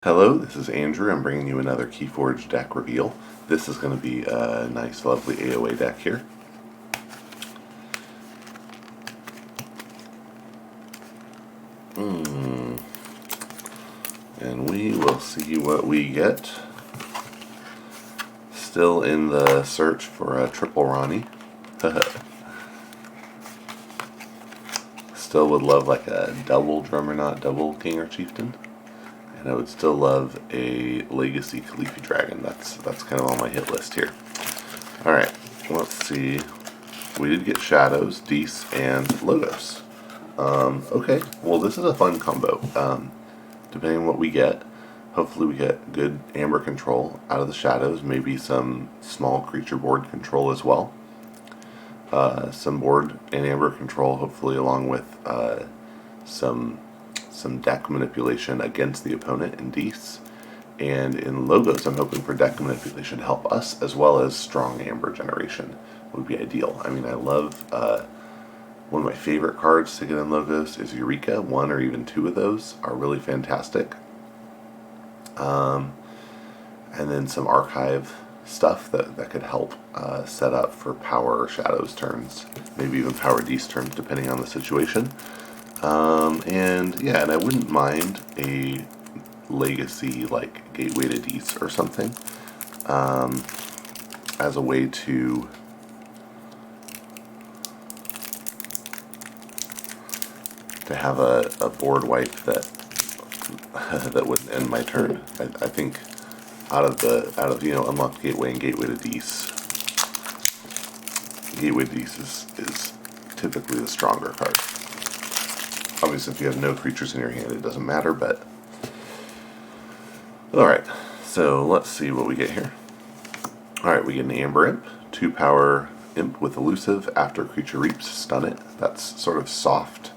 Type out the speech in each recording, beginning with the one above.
Hello, this is Andrew. I'm bringing you another Keyforge deck reveal. This is going to be a nice, lovely AOA deck here. And we will see what we get. Still in the search for a triple Ronnie. Still would love like a double Drummer Knot, double King or Chieftain. And I would still love a Legacy Khalifi Dragon. That's kind of on my hit list here. Alright, let's see. We did get Shadows, Dees, and Logos. Okay, well this is a fun combo. Depending on what we get, hopefully we get good Amber control out of the Shadows, maybe some small creature board control as well. Some board and Amber control, hopefully along with some deck manipulation against the opponent in Dees. And in Logos, I'm hoping for deck manipulation to help us, as well as strong Amber generation would be ideal. I mean, I love, one of my favorite cards to get in Logos is Eureka. One or even two of those are really fantastic. And then some archive stuff that could help set up for power Shadows turns, maybe even power Dees turns, depending on the situation. And yeah, and I wouldn't mind a Legacy like Gateway to Dees or something as a way to have a board wipe that that wouldn't end my turn. I think out of unlocked Gateway and Gateway to Dees, Gateway to Dees is typically the stronger card. Obviously, if you have no creatures in your hand, it doesn't matter, but... Alright, so let's see what we get here. Alright, we get an Amber Imp, 2-power Imp with Elusive. After a creature reaps, stun it. That's sort of soft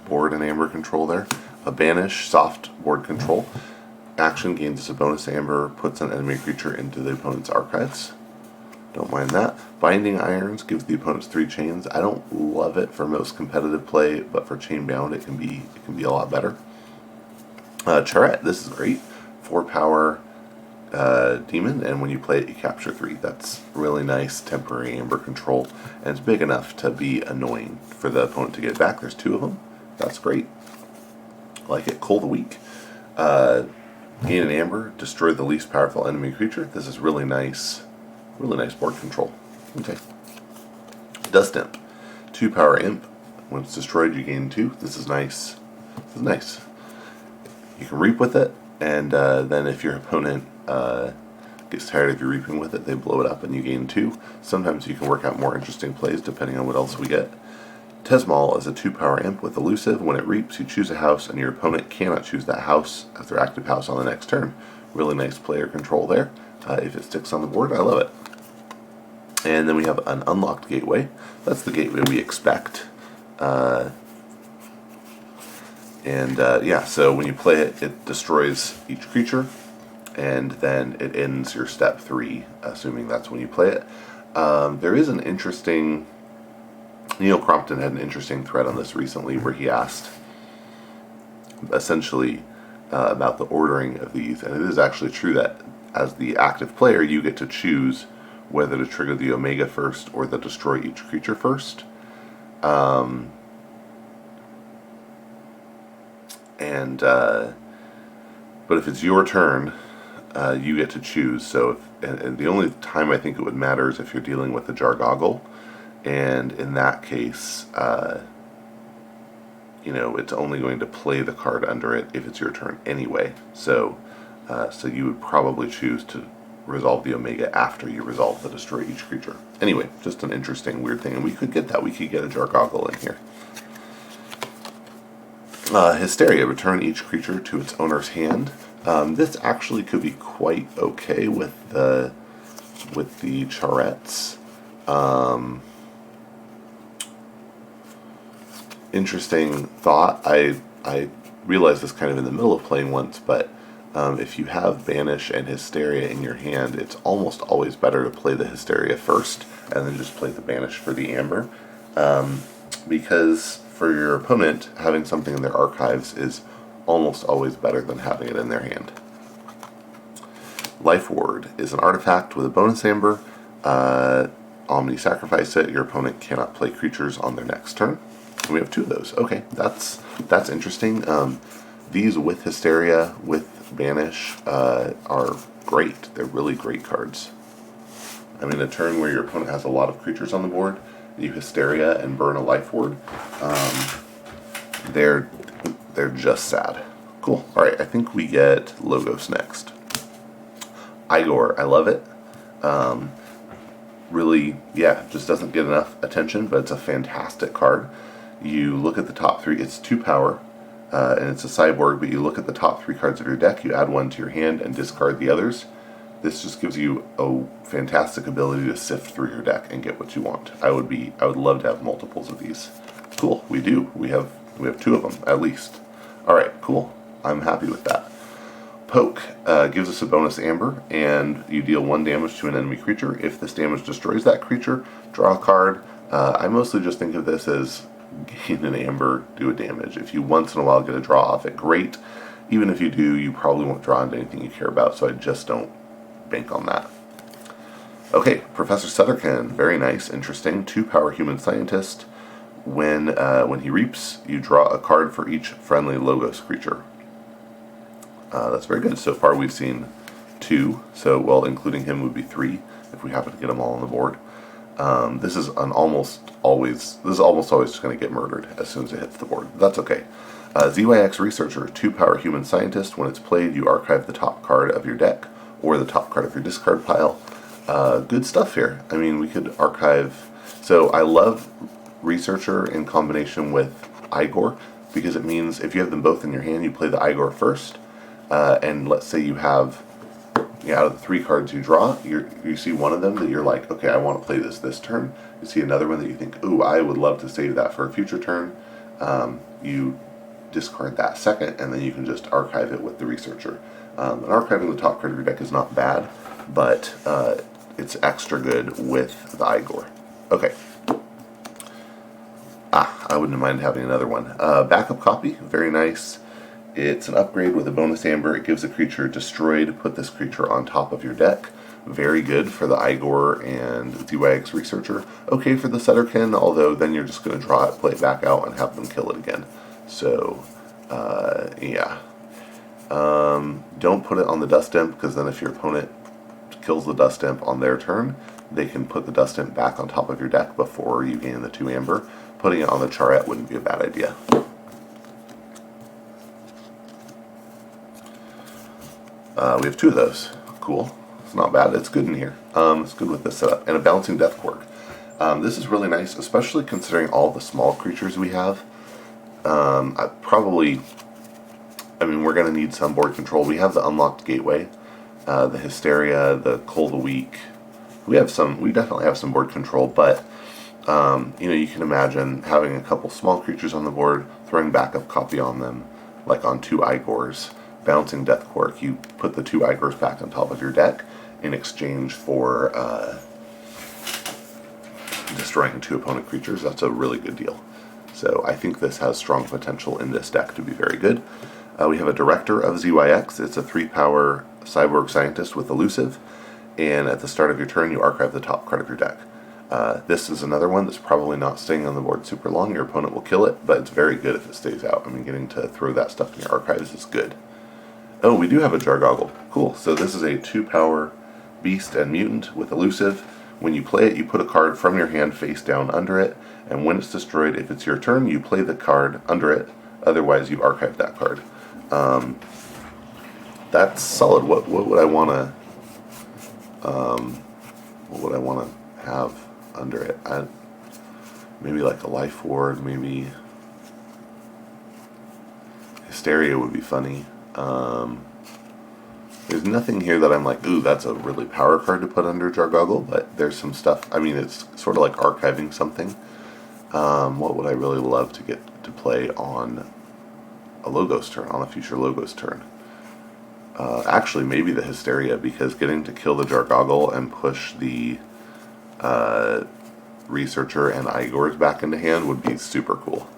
board and Amber control there. A Banish, soft board control. Action gains a bonus Amber, puts an enemy creature into the opponent's archives. Don't mind that. Binding Irons gives the opponents 3 chains. I don't love it for most competitive play, but for chain bound it can be a lot better. Charette, this is great. 4-power demon, and when you play it, you capture 3. That's really nice temporary Amber control, and it's big enough to be annoying for the opponent to get it back. There's 2 of them. That's great. Like it. Cold Week. Gain an Amber, destroy the least powerful enemy creature. This is really nice. Really nice board control. Okay. Dust Imp. 2-power Imp. When it's destroyed, you gain 2. This is nice. This is nice. You can reap with it, and then if your opponent gets tired of you reaping with it, they blow it up and you gain 2. Sometimes you can work out more interesting plays depending on what else we get. Tesmal is a 2-power Imp with Elusive. When it reaps, you choose a house, and your opponent cannot choose that house as their active house on the next turn. Really nice player control there. If it sticks on the board, I love it. And then we have an unlocked Gateway. That's the Gateway we expect. Yeah, so when you play it, it destroys each creature, and then it ends your step 3, assuming that's when you play it. There is an interesting... Neil Crompton had an interesting thread on this recently where he asked, essentially, about the ordering of these, and it is actually true that as the active player, you get to choose whether to trigger the Omega first or the destroy each creature first. But if it's your turn, you get to choose. So, and the only time I think it would matter is if you're dealing with the Jargogle, and in that case, it's only going to play the card under it if it's your turn anyway. So you would probably choose to resolve the Omega after you resolve the destroy each creature. Anyway, just an interesting, weird thing, and we could get that. We could get a Jargogle in here. Hysteria, return each creature to its owner's hand. This actually could be quite okay with the Charettes. Interesting thought. I realized this kind of in the middle of playing once, but if you have Banish and Hysteria in your hand, it's almost always better to play the Hysteria first and then just play the Banish for the Amber, because for your opponent, having something in their archives is almost always better than having it in their hand. Lifeward is an artifact with a bonus amber. Omni sacrifice it. Your opponent cannot play creatures on their next turn. And we have 2 of those. Okay, that's interesting. These with Hysteria, with Banish, are great. They're really great cards. I mean, a turn where your opponent has a lot of creatures on the board, you Hysteria and burn a Lifeward, they're just sad. Cool. All right, I think we get Logos next. Eyegor, I love it. Really, yeah, just doesn't get enough attention, but it's a fantastic card. You look at the top 3, it's 2 power, and it's a cyborg, but you look at the top 3 cards of your deck, you add 1 to your hand and discard the others. This just gives you a fantastic ability to sift through your deck and get what you want. I would love to have multiples of these. Cool, we do. We have 2 of them, at least. Alright, cool. I'm happy with that. Poke gives us a bonus amber, and you deal 1 damage to an enemy creature. If this damage destroys that creature, draw a card. I mostly just think of this as gain an amber, do a damage. If you once in a while get a draw off it, great. Even if you do, you probably won't draw into anything you care about, so I just don't bank on that. Okay, Professor Sutterkin, very nice, interesting. 2 power human scientist. When he reaps, you draw a card for each friendly Logos creature. That's very good. So far we've seen 2, so, well, including him would be 3 if we happen to get them all on the board. This is almost always just going to get murdered as soon as it hits the board. That's okay. Eyegor Researcher, 2 power human scientist. When it's played, you archive the top card of your deck or the top card of your discard pile. Good stuff here. I mean, we could archive. So I love Researcher in combination with Eyegor, because it means if you have them both in your hand, you play the Eyegor first, and let's say you have, out of the 3 cards you draw, you see one of them that you're like, okay, I want to play this turn. You see another one that you think, ooh, I would love to save that for a future turn. You discard that second, and then you can just archive it with the Researcher. And archiving the top card of your deck is not bad, but it's extra good with the Eyegor. Okay. I wouldn't mind having another one. Backup copy, very nice. It's an upgrade with a bonus amber. It gives a creature destroyed, put this creature on top of your deck. Very good for the Eyegor and Eyegor Researcher. Okay for the Sutterkin, although then you're just going to draw it, play it back out, and have them kill it again. So, yeah. Don't put it on the Dust Imp, because then if your opponent kills the Dust Imp on their turn, they can put the Dust Imp back on top of your deck before you gain the 2 amber. Putting it on the Charette wouldn't be a bad idea. We have 2 of those. Cool. It's not bad. It's good in here. It's good with this setup. And a Bouncing Deathquark. This is really nice, especially considering all the small creatures we have. We're going to need some board control. We have the Unlocked Gateway, the Hysteria, the Cull the Weak. We definitely have some board control, but you can imagine having a couple small creatures on the board, throwing backup copy on them, like on 2 Eyegors, Bouncing Deathquark. You put the 2 Eyegors back on top of your deck in exchange for destroying 2 opponent creatures. That's a really good deal. So I think this has strong potential in this deck to be very good. We have a Director of ZYX. It's a 3 power cyborg scientist with elusive, and at the start of your turn you archive the top card of your deck. This is another one that's probably not staying on the board super long. Your opponent will kill it, but it's very good if it stays out. I mean, getting to throw that stuff in your archives is good. Oh, we do have a Jargogle. Cool. So this is a 2 power beast and mutant with elusive. When you play it, you put a card from your hand face down under it, and when it's destroyed, if it's your turn, you play the card under it. Otherwise, you archive that card. That's solid. What would I want to have under it? Maybe like a Lifeward, maybe Hysteria would be funny. There's nothing here that I'm like, ooh, that's a really power card to put under Jargogle, but there's some stuff. I mean, it's sort of like archiving something. What would I really love to get to play on a Logos turn, on a future Logos turn? Actually, maybe the Hysteria, because getting to kill the Jargogle and push the Researcher and Eyegors back into hand would be super cool.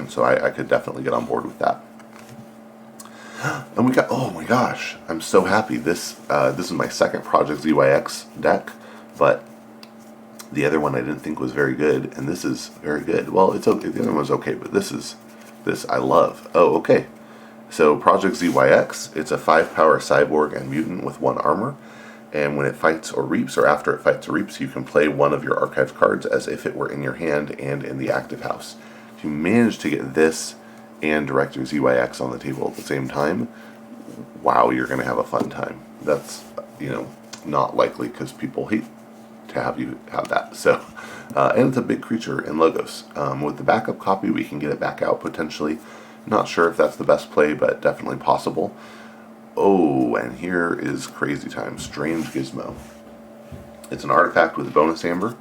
So I could definitely get on board with that. And we got, oh my gosh, I'm so happy. This is my second Project ZYX deck, but the other one I didn't think was very good, and this is very good. Well, it's okay. The other one was okay, but this I love. Oh, okay. So Project ZYX, it's a 5-power cyborg and mutant with 1 armor, and when it fights or reaps, or after it fights or reaps, you can play one of your archived cards as if it were in your hand and in the active house. If you manage to get this and Director ZYX on the table at the same time, wow, you're going to have a fun time. That's, not likely because people hate to have you have that. So, and it's a big creature in Logos. With the backup copy, we can get it back out potentially. Not sure if that's the best play, but definitely possible. Oh, and here is crazy time. Strange Gizmo. It's an artifact with a bonus amber,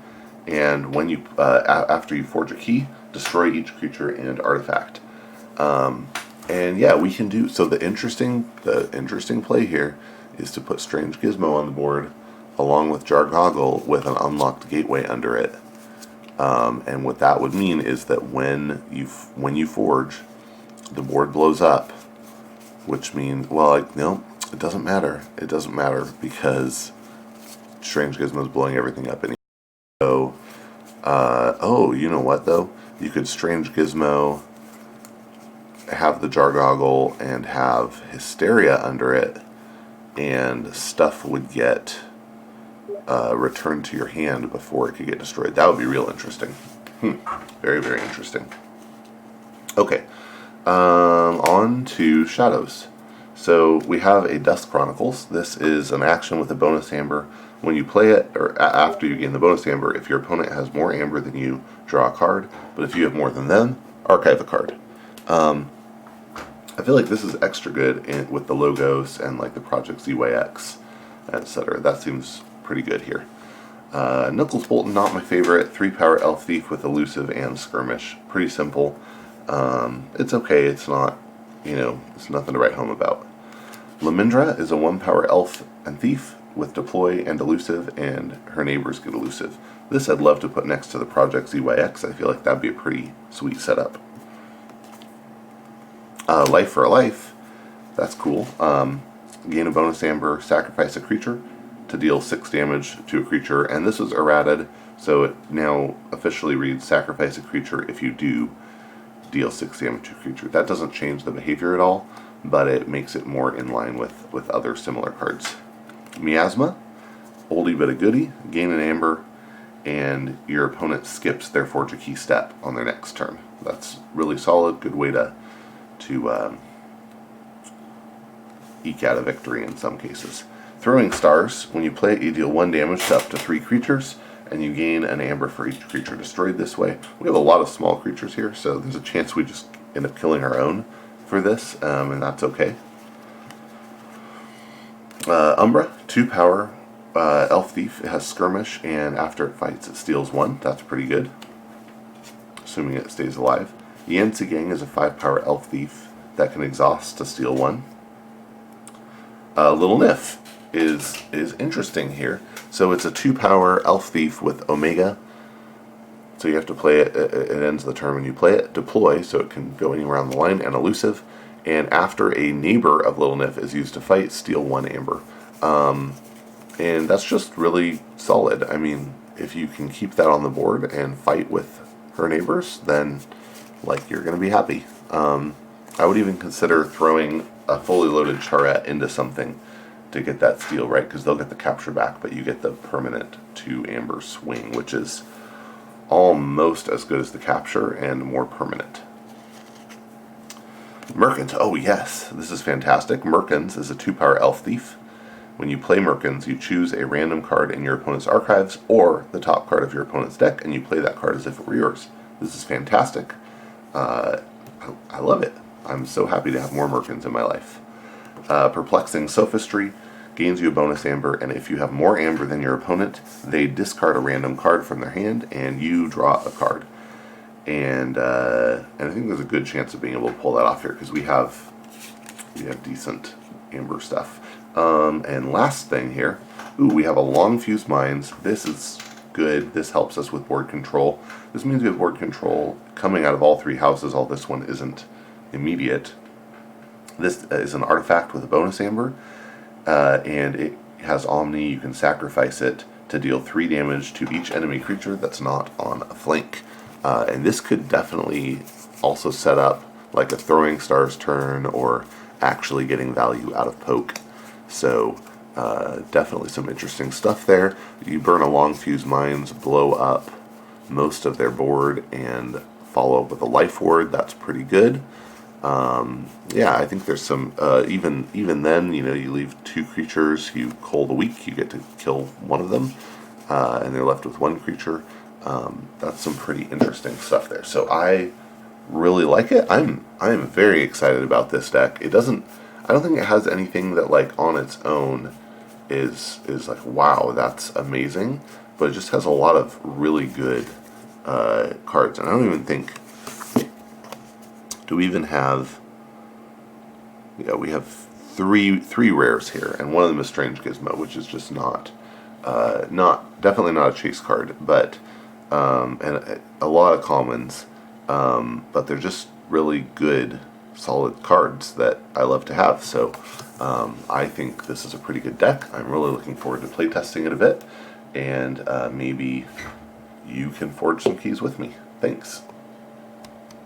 and when you after you forge a key, destroy each creature and artifact. And yeah, we can do so. The interesting play here is to put Strange Gizmo on the board along with Jargogle with an unlocked gateway under it. And what that would mean is that when you forge, the board blows up, which means, well, no, it doesn't matter. It doesn't matter because Strange Gizmo is blowing everything up anyway. So, oh, you know what though? You could Strange Gizmo, have the Jargogle, and have Hysteria under it, and stuff would get returned to your hand before it could get destroyed. That would be real interesting. Very, very interesting. Okay, on to Shadows. So we have a Dust Chronicles. This is an action with a bonus amber. When you play it, or after you gain the bonus amber, if your opponent has more amber than you, draw a card. But if you have more than them, archive a card. I feel like this is extra good with the Logos and like the Project ZYX, etc. That seems pretty good here. Knuckles Bolton, not my favorite. 3-power Elf Thief with Elusive and Skirmish. Pretty simple. It's okay. It's not, it's nothing to write home about. Lamindra is a 1-power Elf and Thief with Deploy and Elusive, and her neighbors get Elusive. This I'd love to put next to the Project ZYX. I feel like that'd be a pretty sweet setup. Life for a Life, that's cool. Gain a bonus amber, sacrifice a creature to deal 6 damage to a creature, and this was errated, so it now officially reads sacrifice a creature if you do deal 6 damage to a creature. That doesn't change the behavior at all, but it makes it more in line with other similar cards. Miasma, oldie but a goodie, gain an amber, and your opponent skips their forge a key step on their next turn. That's really solid, good way to eke out a victory in some cases. Throwing Stars, when you play it, you deal 1 damage to up to 3 creatures, and you gain an amber for each creature destroyed this way. We have a lot of small creatures here, so there's a chance we just end up killing our own for this, and that's okay. Umbra, 2-power Elf Thief. It has Skirmish, and after it fights, it steals 1. That's pretty good, assuming it stays alive. Yancy Gang is a 5-power Elf Thief that can exhaust to steal 1. Little Nif is interesting here. So it's a 2-power Elf Thief with Omega. So you have to play it. It ends the turn when you play it. Deploy, so it can go anywhere on the line, and Elusive. And after a neighbor of Little Nif is used to fight, steal 1 amber. And that's just really solid. I mean, if you can keep that on the board and fight with her neighbors, then you're going to be happy. I would even consider throwing a fully loaded Charette into something to get that steal, right? Because they'll get the capture back, but you get the permanent 2 amber swing, which is almost as good as the capture and more permanent. Murkens, oh yes, this is fantastic. Murkens is a 2-power Elf Thief. When you play Murkens, you choose a random card in your opponent's archives or the top card of your opponent's deck, and you play that card as if it were yours. This is fantastic. I love it. I'm so happy to have more Murkens in my life. Perplexing Sophistry gains you a bonus amber, and if you have more amber than your opponent, they discard a random card from their hand, and you draw a card. And I think there's a good chance of being able to pull that off here because we have decent amber stuff. And last thing here, we have a Long Fuse Mines. This is good. This helps us with board control. This means we have board control coming out of all 3 houses. All this one isn't immediate. This is an artifact with a bonus amber, and it has Omni. You can sacrifice it to deal 3 damage to each enemy creature that's not on a flank. And this could definitely also set up like a Throwing Stars turn or actually getting value out of poke. So definitely some interesting stuff there. You burn a Long Fuse Mines, blow up most of their board, and follow up with a Life Ward. That's pretty good. Yeah, I think there's some, even then, you know, you leave 2 creatures, you cold a week, you get to kill one of them, and they're left with 1 creature. That's some pretty interesting stuff there. So I really like it. I'm very excited about this deck. I don't think it has anything that like on its own is like, wow, that's amazing, but it just has a lot of really good cards. And I don't even think, do we even have, yeah, we have three rares here, and one of them is Strange Gizmo, which is just definitely not a chase card, but and a lot of commons, but they're just really good, solid cards that I love to have. So I think this is a pretty good deck. I'm really looking forward to playtesting it a bit, and maybe you can forge some keys with me. Thanks.